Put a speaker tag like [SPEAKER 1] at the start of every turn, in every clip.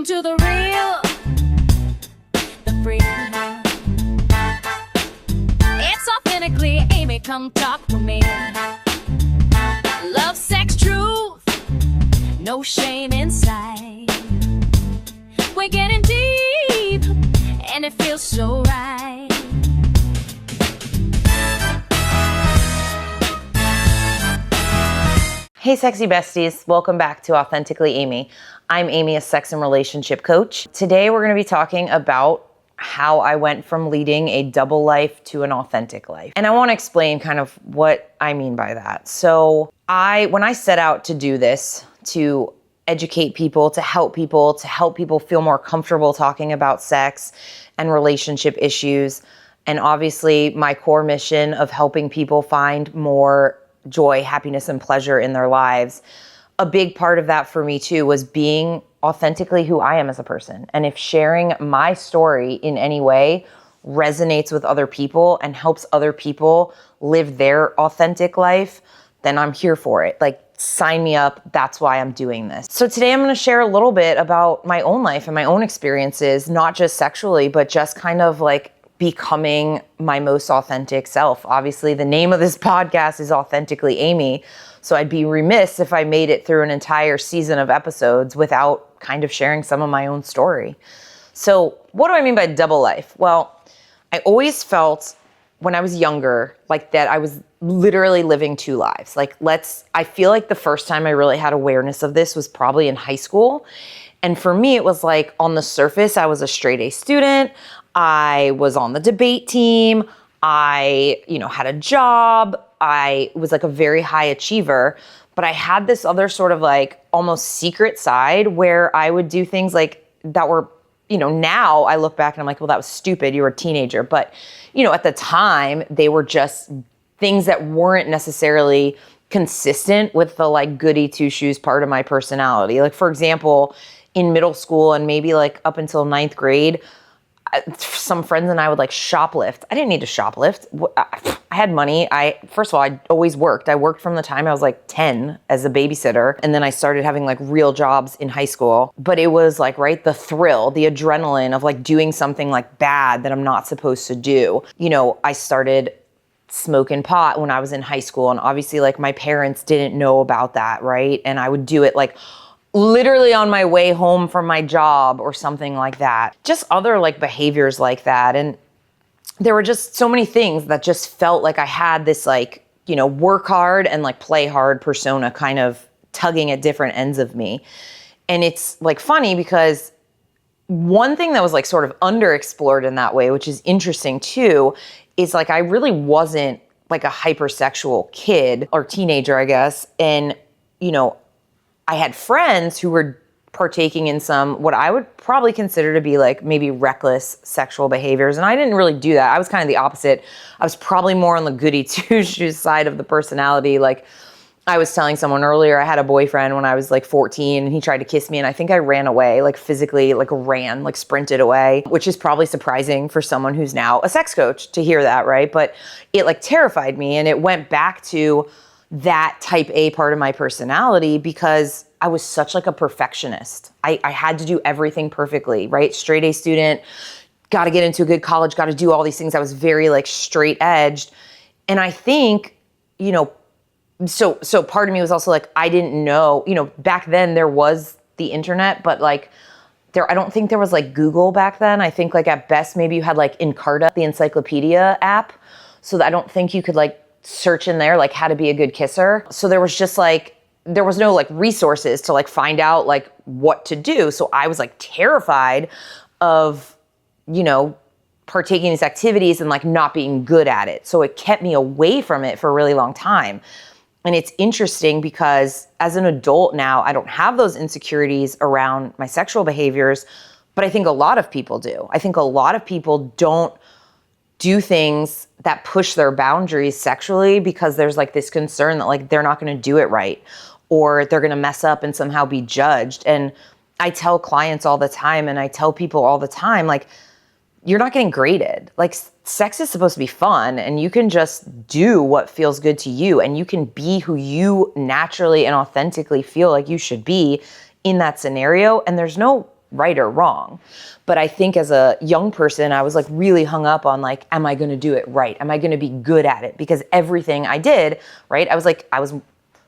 [SPEAKER 1] Welcome to the real, the free. It's authentically Amy, come talk to me. Love, sex, truth, no shame inside. We're getting deep, and it feels so right.
[SPEAKER 2] Hey sexy besties, welcome back to Authentically Amy. I'm Amy, a sex and relationship coach. Today we're gonna be talking about how I went from leading a double life to an authentic life. And I wanna explain kind of what I mean by that. So when I set out to do this, to educate people, to help people feel more comfortable talking about sex and relationship issues, and obviously my core mission of helping people find more joy, happiness, and pleasure in their lives. A big part of that for me too was being authentically who I am as a person. And if sharing my story in any way resonates with other people and helps other people live their authentic life, then I'm here for it. Like, sign me up. That's why I'm doing this. So today I'm going to share a little bit about my own life and my own experiences, not just sexually, but just kind of like becoming my most authentic self. Obviously, the name of this podcast is Authentically Amy, so I'd be remiss if I made it through an entire season of episodes without kind of sharing some of my own story. So what do I mean by double life? Well, I always felt when I was younger like that I was literally living two lives. I feel like the first time I really had awareness of this was probably in high school. And for me, it was like on the surface, I was a straight A student. I was on the debate team. I, had a job. I was like a very high achiever, but I had this other sort of like almost secret side where I would do things like that were, now I look back and I'm like, well, that was stupid. You were a teenager. But, at the time they were just things that weren't necessarily consistent with the like goody two shoes part of my personality. Like, for example, in middle school and maybe like up until 9th grade, some friends and I would like shoplift. I didn't need to shoplift. I had money. First of all, I always worked. I worked from the time I was like 10 as a babysitter. And then I started having like real jobs in high school. But it was like, right, the thrill, the adrenaline of like doing something like bad that I'm not supposed to do. I started smoking pot when I was in high school. And obviously like my parents didn't know about that, right? And I would do it like literally on my way home from my job or something like that. Just other like behaviors like that. And there were just so many things that just felt like I had this like, work hard and like play hard persona kind of tugging at different ends of me. And it's like funny because one thing that was like sort of underexplored in that way, which is interesting too, is like I really wasn't like a hypersexual kid or teenager, I guess. And, I had friends who were partaking in some, what I would probably consider to be like maybe reckless sexual behaviors. And I didn't really do that. I was kind of the opposite. I was probably more on the goody two shoes side of the personality. Like I was telling someone earlier, I had a boyfriend when I was like 14 and he tried to kiss me. And I think I ran away, like physically, like sprinted away, which is probably surprising for someone who's now a sex coach to hear that, right? But it like terrified me. And it went back to that type A part of my personality because I was such like a perfectionist. I had to do everything perfectly, right? Straight A student, got to get into a good college, got to do all these things. I was very like straight edged. And I think, so part of me was also like, I didn't know, back then there was the internet, but like I don't think there was like Google back then. I think like at best, maybe you had like Encarta, the encyclopedia app. So that I don't think you could like search in there like how to be a good kisser. So there was just like, there was no like resources to like find out like what to do. So I was like terrified of, partaking in these activities and like not being good at it. So it kept me away from it for a really long time. And it's interesting because as an adult now, I don't have those insecurities around my sexual behaviors, but I think a lot of people do. I think a lot of people don't do things that push their boundaries sexually because there's like this concern that like they're not going to do it right or they're going to mess up and somehow be judged. And I tell clients all the time and I tell people all the time, like, you're not getting graded. Like, sex is supposed to be fun and you can just do what feels good to you and you can be who you naturally and authentically feel like you should be in that scenario. And there's no right or wrong. But I think as a young person, I was like really hung up on like, am I going to do it right? Am I going to be good at it? Because everything I did, right? I was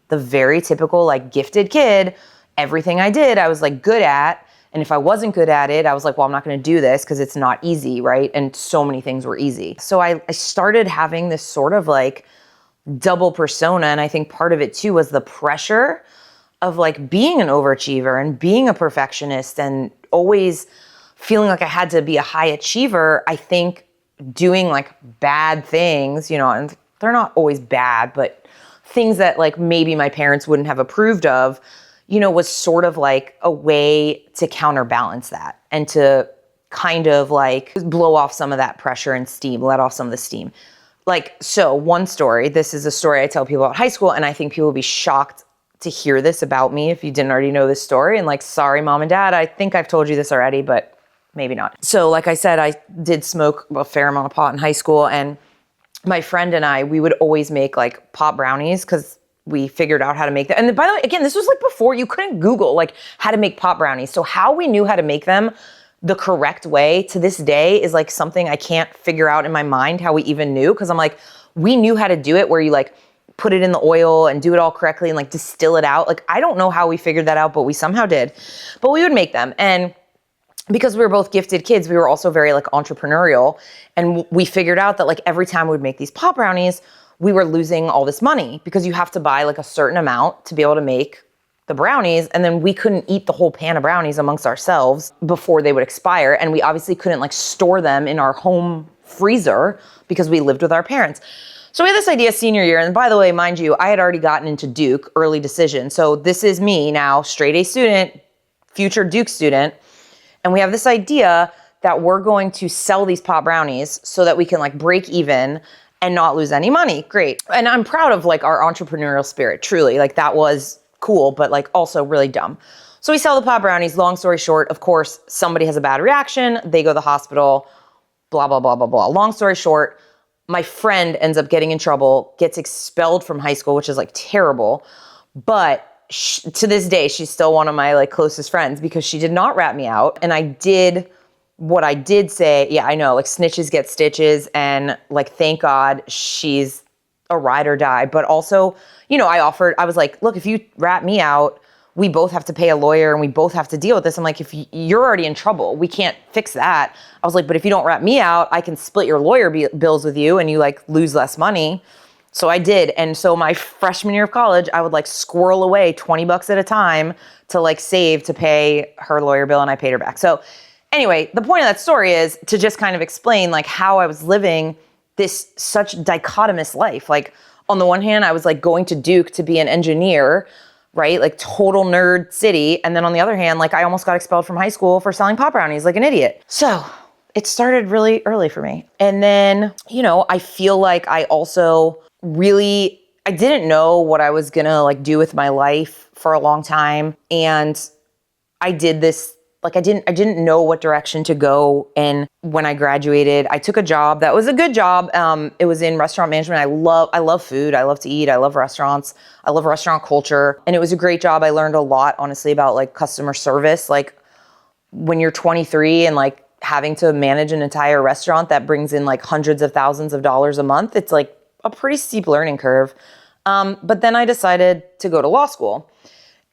[SPEAKER 2] the very typical like gifted kid. Everything I did, I was like good at. And if I wasn't good at it, I was like, well, I'm not going to do this because it's not easy, right? And so many things were easy. So I started having this sort of like double persona. And I think part of it too was the pressure of like being an overachiever and being a perfectionist and always feeling like I had to be a high achiever. I think doing like bad things, you know, and they're not always bad, but things that like maybe my parents wouldn't have approved of, you know, was sort of like a way to counterbalance that and to kind of like blow off some of that pressure and steam, let off some of the steam. Like, so one story, this is a story I tell people about high school, and I think people will be shocked to hear this about me if you didn't already know this story. And like, sorry, mom and dad, I think I've told you this already, but maybe not. So like I said, I did smoke a fair amount of pot in high school, and my friend and I, we would always make like pot brownies because we figured out how to make them. And by the way, again, this was like before you couldn't Google like how to make pot brownies. So how we knew how to make them the correct way to this day is like something I can't figure out in my mind how we even knew. Cause I'm like, we knew how to do it where you like put it in the oil and do it all correctly and like distill it out. Like, I don't know how we figured that out, but we somehow did. But we would make them. And because we were both gifted kids, we were also very like entrepreneurial. And we figured out that like every time we'd make these pot brownies, we were losing all this money because you have to buy like a certain amount to be able to make the brownies. And then we couldn't eat the whole pan of brownies amongst ourselves before they would expire. And we obviously couldn't like store them in our home freezer because we lived with our parents. So we had this idea senior year. And by the way, mind you, I had already gotten into Duke, early decision. So this is me now, straight A student, future Duke student. And we have this idea that we're going to sell these pot brownies so that we can like break even and not lose any money. Great. And I'm proud of like our entrepreneurial spirit, truly. Like that was cool, but like also really dumb. So we sell the pot brownies. Long story short, of course, somebody has a bad reaction. They go to the hospital, blah, blah, blah, blah, blah. Long story short, my friend ends up getting in trouble, gets expelled from high school, which is like terrible. But to this day, she's still one of my like closest friends because she did not rat me out. And I did what I did say. Yeah, I know, like snitches get stitches, and like, thank God she's a ride or die. But also, you know, I was like, look, if you rat me out, we both have to pay a lawyer and we both have to deal with this. I'm like, if you're already in trouble, we can't fix that. I was like, but if you don't rat me out, I can split your lawyer bills with you and you like lose less money. So I did. And so my freshman year of college, I would like squirrel away $20 at a time to like save to pay her lawyer bill, and I paid her back. So anyway, the point of that story is to just kind of explain like how I was living this such dichotomous life. Like on the one hand, I was like going to Duke to be an engineer, right? Like total nerd city. And then on the other hand, like I almost got expelled from high school for selling pot brownies like an idiot. So it started really early for me. And then, you know, I feel like I also I didn't know what I was gonna like do with my life for a long time. And I did this, like I didn't know what direction to go. And when I graduated, I took a job that was a good job. It was in restaurant management. I love food. I love to eat. I love restaurants. I love restaurant culture. And it was a great job. I learned a lot, honestly, about like customer service. Like when you're 23 and like having to manage an entire restaurant that brings in like hundreds of thousands of dollars a month, it's like a pretty steep learning curve. But then I decided to go to law school.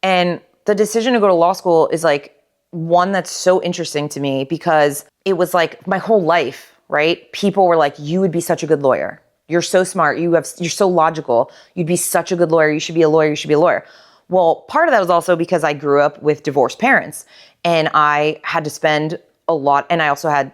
[SPEAKER 2] And the decision to go to law school is like one that's so interesting to me because it was like my whole life, right? People were like, you would be such a good lawyer. You're so smart. You're so logical. You'd be such a good lawyer. You should be a lawyer. You should be a lawyer. Well, part of that was also because I grew up with divorced parents and I had to spend a lot, and I also had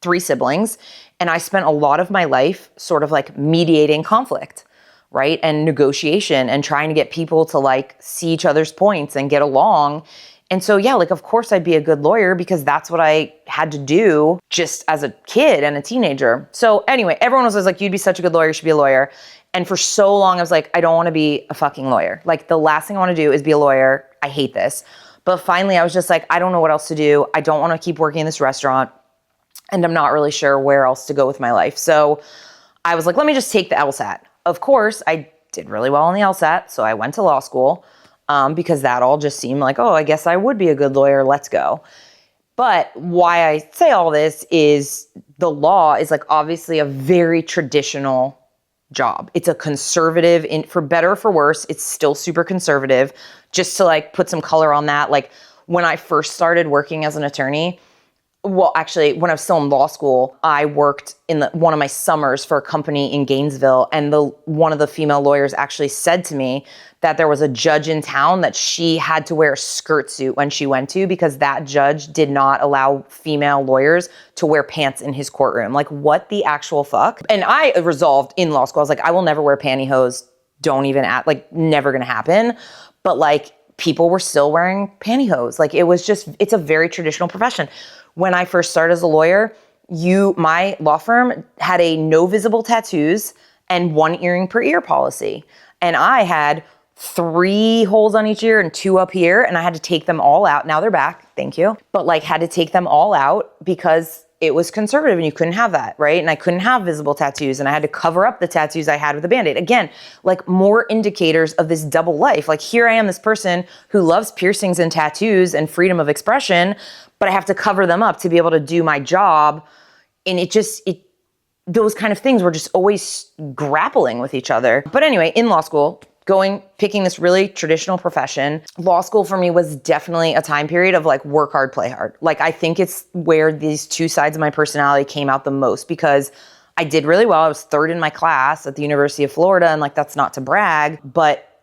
[SPEAKER 2] 3 siblings, and I spent a lot of my life sort of like mediating conflict, right? And negotiation and trying to get people to like see each other's points and get along. And so, yeah, like, of course I'd be a good lawyer because that's what I had to do just as a kid and a teenager. So anyway, everyone was like, you'd be such a good lawyer, you should be a lawyer. And for so long, I was like, I don't want to be a fucking lawyer. Like the last thing I want to do is be a lawyer. I hate this. But finally, I was just like, I don't know what else to do. I don't want to keep working in this restaurant. And I'm not really sure where else to go with my life. So I was like, let me just take the LSAT. Of course, I did really well on the LSAT. So I went to law school because that all just seemed like, oh, I guess I would be a good lawyer. Let's go. But why I say all this is the law is like obviously a very traditional job. It's a conservative, for better or for worse, it's still super conservative. Just to like put some color on that, like when I first started working as an attorney, well, actually, when I was still in law school, I worked in one of my summers for a company in Gainesville, and one of the female lawyers actually said to me that there was a judge in town that she had to wear a skirt suit when she went to, because that judge did not allow female lawyers to wear pants in his courtroom. Like, what the actual fuck? And I resolved in law school, I was like, I will never wear pantyhose. Don't even act, like, never gonna happen. But like, people were still wearing pantyhose. Like, it's a very traditional profession. When I first started as a lawyer, my law firm had a no visible tattoos and 1 earring per ear policy. And I had 3 holes on each ear and 2 up here, and I had to take them all out. Now they're back, thank you. But like, had to take them all out because it was conservative and you couldn't have that, right? And I couldn't have visible tattoos, and I had to cover up the tattoos I had with a Band-Aid. Again, like, more indicators of this double life. Like, here I am, this person who loves piercings and tattoos and freedom of expression, but I have to cover them up to be able to do my job. And those kind of things were just always grappling with each other. But anyway, in law school, picking this really traditional profession, law school for me was definitely a time period of like work hard, play hard. Like, I think it's where these 2 sides of my personality came out the most, because I did really well. I was 3rd in my class at the University of Florida, and like, that's not to brag, but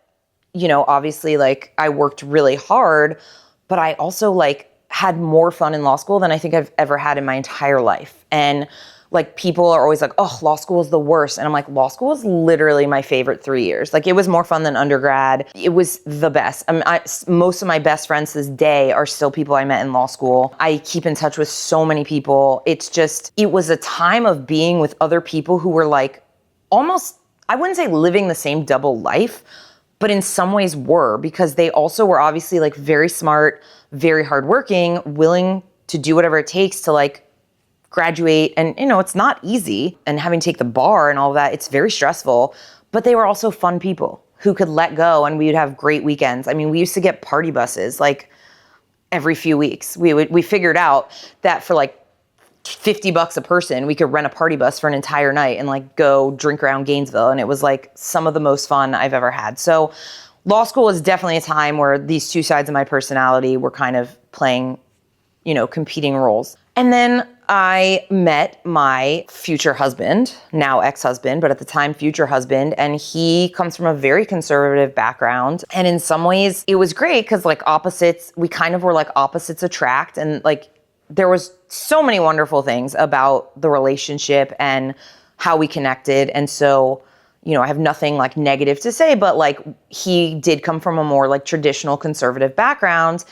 [SPEAKER 2] obviously, like, I worked really hard, but I also like had more fun in law school than I think I've ever had in my entire life. And like, people are always like, oh, law school is the worst. And I'm like, law school is literally my favorite 3 years. Like, it was more fun than undergrad. It was the best. I mean, most of my best friends to this day are still people I met in law school. I keep in touch with so many people. It was a time of being with other people who were like almost, I wouldn't say living the same double life, but in some ways were, because they also were obviously like very smart, very hardworking, willing to do whatever it takes to like graduate. And it's not easy, and having to take the bar and all of that, it's very stressful, but they were also fun people who could let go, and we would have great weekends. I mean, we used to get party buses like every few weeks. We figured out that for like $50 a person, we could rent a party bus for an entire night and like go drink around Gainesville. And it was like some of the most fun I've ever had. So law school is definitely a time where these 2 sides of my personality were kind of playing, competing roles. And then I met my future husband, now ex-husband, but at the time future husband, and he comes from a very conservative background. And in some ways it was great, because like we kind of were like opposites attract, and like there was so many wonderful things about the relationship and how we connected. And so, I have nothing like negative to say, but like, he did come from a more like traditional conservative background,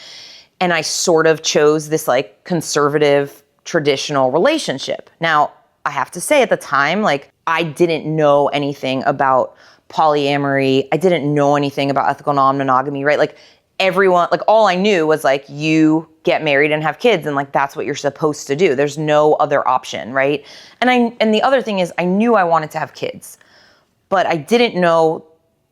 [SPEAKER 2] and I sort of chose this like conservative traditional relationship. Now, I have to say, at the time, like, I didn't know anything about polyamory. I didn't know anything about ethical non-monogamy, right? Like, everyone, like, all I knew was like, you get married and have kids, and like, that's what you're supposed to do. There's no other option, right? And the other thing is, I knew I wanted to have kids, but I didn't know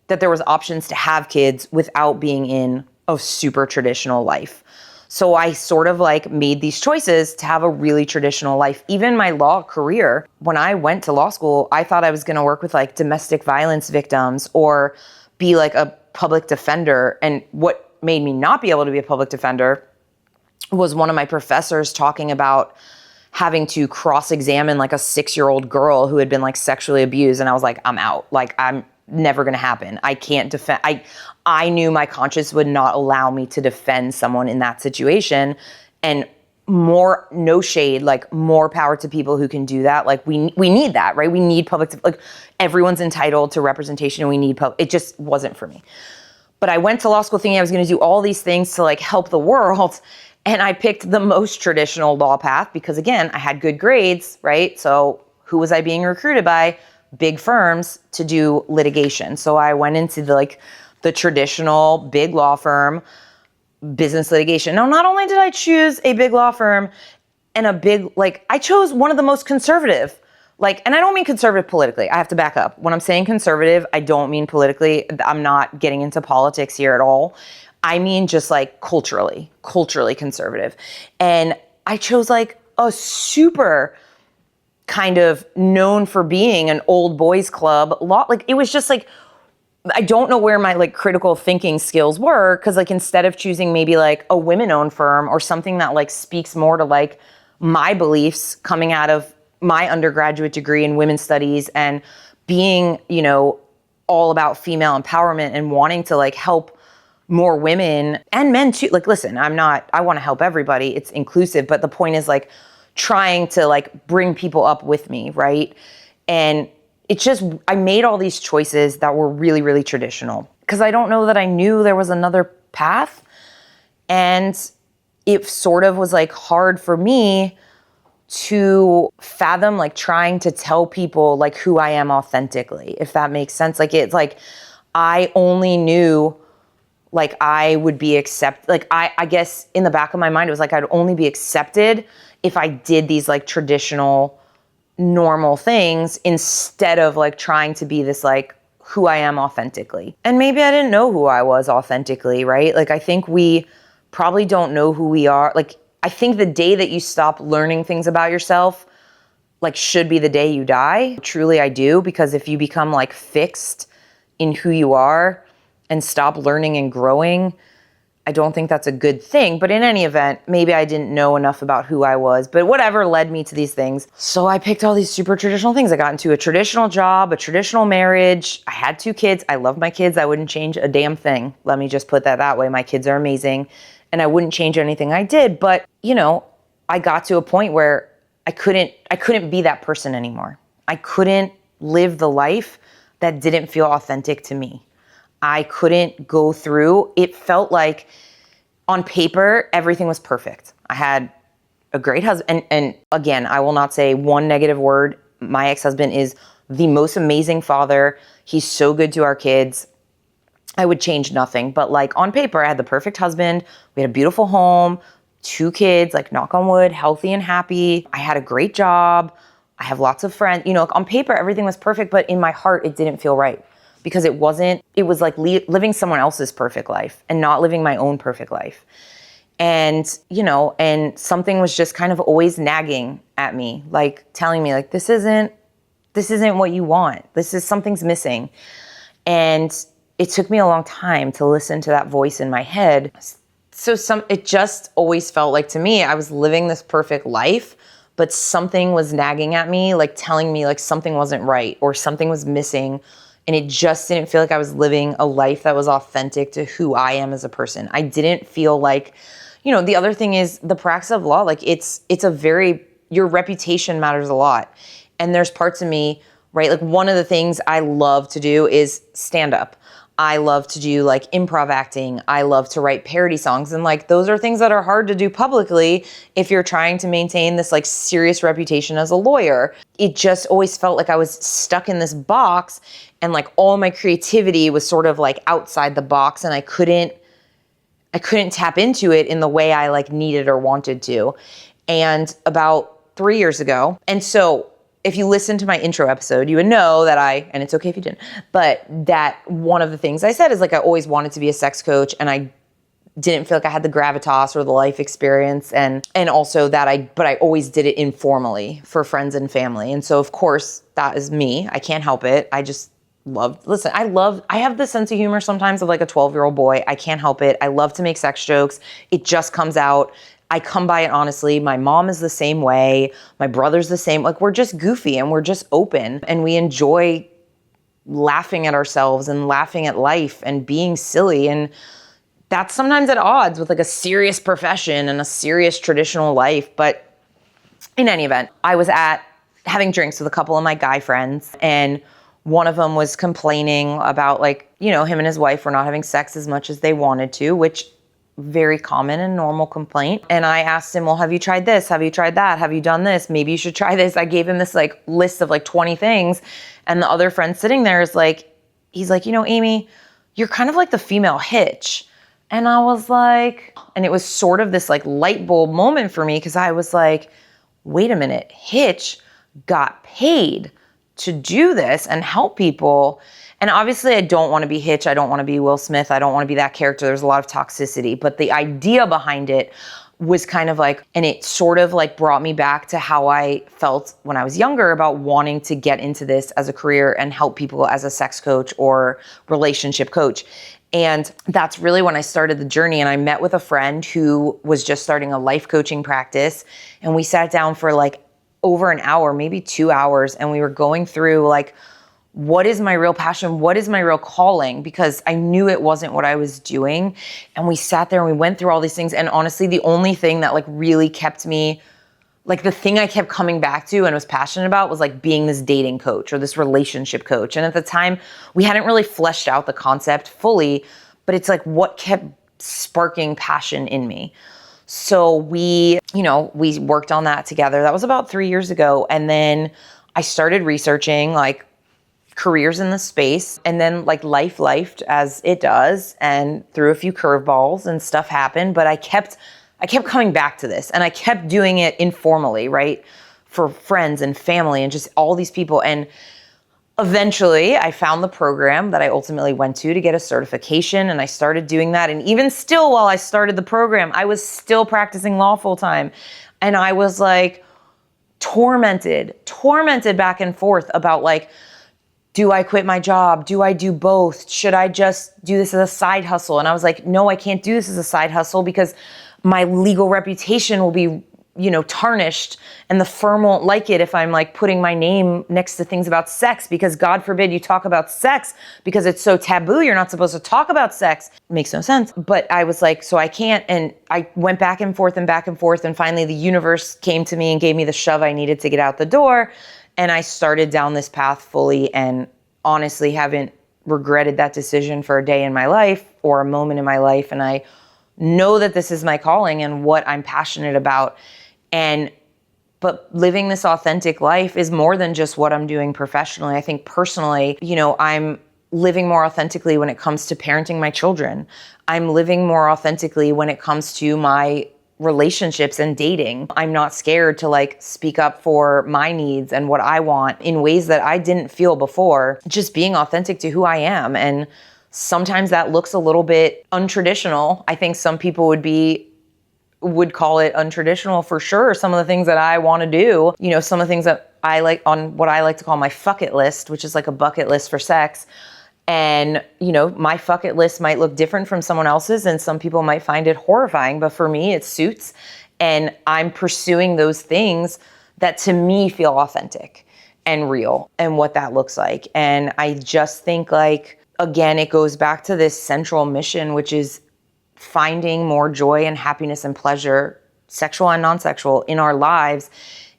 [SPEAKER 2] that there was options to have kids without being in a super traditional life. So I sort of like made these choices to have a really traditional life. Even my law career, when I went to law school, I thought I was going to work with like domestic violence victims or be like a public defender. And what made me not be able to be a public defender was one of my professors talking about having to cross-examine like a 6-year-old girl who had been like sexually abused. And I was like, I'm out. Like, I'm never going to happen. I can't defend. I knew my conscience would not allow me to defend someone in that situation. And no shade, like, more power to people who can do that. Like, we need that, right? We need like, everyone's entitled to representation, and we need it just wasn't for me. But I went to law school thinking I was going to do all these things to like help the world. And I picked the most traditional law path because, again, I had good grades, right? So who was I being recruited by? Big firms to do litigation. So I went into the traditional big law firm, business litigation. Now, not only did I choose a big law firm and I chose one of the most conservative, and I don't mean conservative politically. I have to back up. When I'm saying conservative, I don't mean politically. I'm not getting into politics here at all. I mean just like culturally conservative. And I chose like a super kind of known for being an old boys club lot. Like, it was just like, I don't know where my like critical thinking skills were. Cause like, instead of choosing maybe like a women owned firm or something that like speaks more to like my beliefs coming out of my undergraduate degree in women's studies and being, you know, all about female empowerment and wanting to like help more women and men too. Like, listen, I want to help everybody. It's inclusive. But the point is like trying to like bring people up with me. Right. And it's just, I made all these choices that were really, really traditional because I don't know that I knew there was another path. And it sort of was like hard for me to fathom like trying to tell people like who I am authentically, if that makes sense. Like, it's like I only knew like I would be like I guess in the back of my mind it was like I'd only be accepted if I did these like traditional normal things instead of like trying to be this like who I am authentically. And maybe I didn't know who I was authentically, right? Like, I think we probably don't know who we are. Like, I think the day that you stop learning things about yourself, like, should be the day you die. Truly, I do, because if you become like fixed in who you are and stop learning and growing, I don't think that's a good thing. But in any event, maybe I didn't know enough about who I was, but whatever led me to these things. So I picked all these super traditional things. I got into a traditional job, a traditional marriage. I had 2 kids. I love my kids. I wouldn't change a damn thing. Let me just put that way. My kids are amazing and I wouldn't change anything I did. But, you know, I got to a point where I couldn't be that person anymore. I couldn't live the life that didn't feel authentic to me. I couldn't go through. It felt like on paper, everything was perfect. I had a great husband. And again, I will not say one negative word. My ex-husband is the most amazing father. He's so good to our kids. I would change nothing. But like on paper, I had the perfect husband. We had a beautiful home, 2 kids, like knock on wood, healthy and happy. I had a great job. I have lots of friends. You know, on paper, everything was perfect, but in my heart, it didn't feel right. Because it was like living someone else's perfect life and not living my own perfect life. And, you know, and something was just kind of always nagging at me, like telling me like, this isn't what you want. Something's missing. And it took me a long time to listen to that voice in my head. So it just always felt like to me, I was living this perfect life, but something was nagging at me, like telling me like something wasn't right or something was missing. And it just didn't feel like I was living a life that was authentic to who I am as a person. I didn't feel like, you know, the other thing is the practice of law, like your reputation matters a lot. And there's parts of me, right? Like one of the things I love to do is stand up. I love to do like improv acting. I love to write parody songs. And like, those are things that are hard to do publicly if you're trying to maintain this like serious reputation as a lawyer. It just always felt like I was stuck in this box and like all my creativity was sort of like outside the box and I couldn't tap into it in the way I like needed or wanted to. And about 3 years ago, and so if you listen to my intro episode, you would know that and it's okay if you didn't, but that one of the things I said is like, I always wanted to be a sex coach and I didn't feel like I had the gravitas or the life experience. And also that but I always did it informally for friends and family. And so of course that is me. I can't help it. I just I have this sense of humor sometimes of like a 12-year-old boy. I can't help it. I love to make sex jokes. It just comes out. I come by it honestly. My mom is the same way. My brother's the same. Like, we're just goofy and we're just open and we enjoy laughing at ourselves and laughing at life and being silly. And that's sometimes at odds with like a serious profession and a serious traditional life. But in any event, I was having drinks with a couple of my guy friends, and one of them was complaining about like, you know, him and his wife were not having sex as much as they wanted to, which very common and normal complaint. And I asked him, well, have you tried this? Have you tried that? Have you done this? Maybe you should try this. I gave him this like list of like 20 things. And the other friend sitting there is like, he's like, you know, Amy, you're kind of like the female Hitch. And I was like, and it was sort of this like light bulb moment for me because I was like, wait a minute, Hitch got paid to do this and help people. And obviously I don't want to be Hitch. I don't want to be Will Smith. I don't want to be that character. There's a lot of toxicity, but the idea behind it was kind of like, and it sort of like brought me back to how I felt when I was younger about wanting to get into this as a career and help people as a sex coach or relationship coach. And that's really when I started the journey. And I met with a friend who was just starting a life coaching practice. And we sat down for like over an hour, maybe 2 hours. And we were going through like, what is my real passion? What is my real calling? Because I knew it wasn't what I was doing. And we sat there and we went through all these things. And honestly, the only thing that like really kept me, like the thing I kept coming back to and was passionate about was like being this dating coach or this relationship coach. And at the time, we hadn't really fleshed out the concept fully, but it's like what kept sparking passion in me. So we worked on that together. That was about 3 years ago. And then I started researching like careers in the space, and then like life lifed as it does and threw a few curveballs and stuff happened, but I kept coming back to this and I kept doing it informally, right? For friends and family and just all these people. And eventually I found the program that I ultimately went to get a certification, and I started doing that. And even still, while I started the program, I was still practicing law full time. And I was like tormented back and forth about like, do I quit my job? Do I do both? Should I just do this as a side hustle? And I was like, no, I can't do this as a side hustle because my legal reputation will be, tarnished, and the firm won't like it if I'm like putting my name next to things about sex, because God forbid you talk about sex because it's so taboo. You're not supposed to talk about sex. It makes no sense. But I was like, so I can't. And I went back and forth. And finally the universe came to me and gave me the shove I needed to get out the door. And I started down this path fully, and honestly haven't regretted that decision for a day in my life or a moment in my life. And I know that this is my calling and what I'm passionate about. But living this authentic life is more than just what I'm doing professionally. I think personally, I'm living more authentically when it comes to parenting my children. I'm living more authentically when it comes to my relationships and dating. I'm not scared to like speak up for my needs and what I want in ways that I didn't feel before. Just being authentic to who I am. And sometimes that looks a little bit untraditional. I think some people would call it untraditional for sure. Some of the things that I want to do, some of the things that I like on what I like to call my fuck it list, which is like a bucket list for sex. And, my fuck it list might look different from someone else's, and some people might find it horrifying, but for me, it suits. And I'm pursuing those things that to me feel authentic and real and what that looks like. And I just think like, again, it goes back to this central mission, which is finding more joy and happiness and pleasure, sexual and non-sexual, in our lives.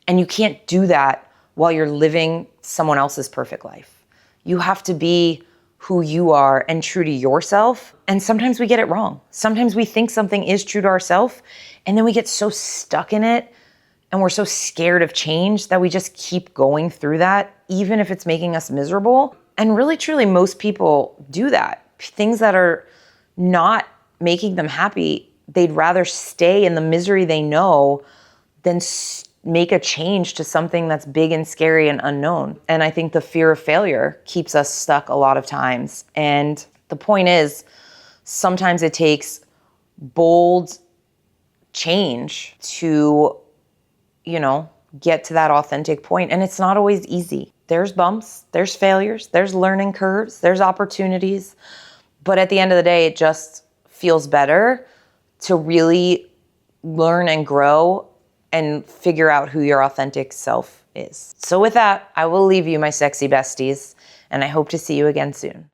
[SPEAKER 2] And you can't do that while you're living someone else's perfect life. You have to be who you are and true to yourself. And sometimes we get it wrong. Sometimes we think something is true to ourselves, and then we get so stuck in it and we're so scared of change that we just keep going through that, even if it's making us miserable. And really, truly, most people do that. Things that are not making them happy, they'd rather stay in the misery they know than make a change to something that's big and scary and unknown. And I think the fear of failure keeps us stuck a lot of times. And the point is, sometimes it takes bold change to, get to that authentic point. And it's not always easy. There's bumps, there's failures, there's learning curves, there's opportunities. But at the end of the day, it just feels better to really learn and grow and figure out who your authentic self is. So with that, I will leave you, my sexy besties, and I hope to see you again soon.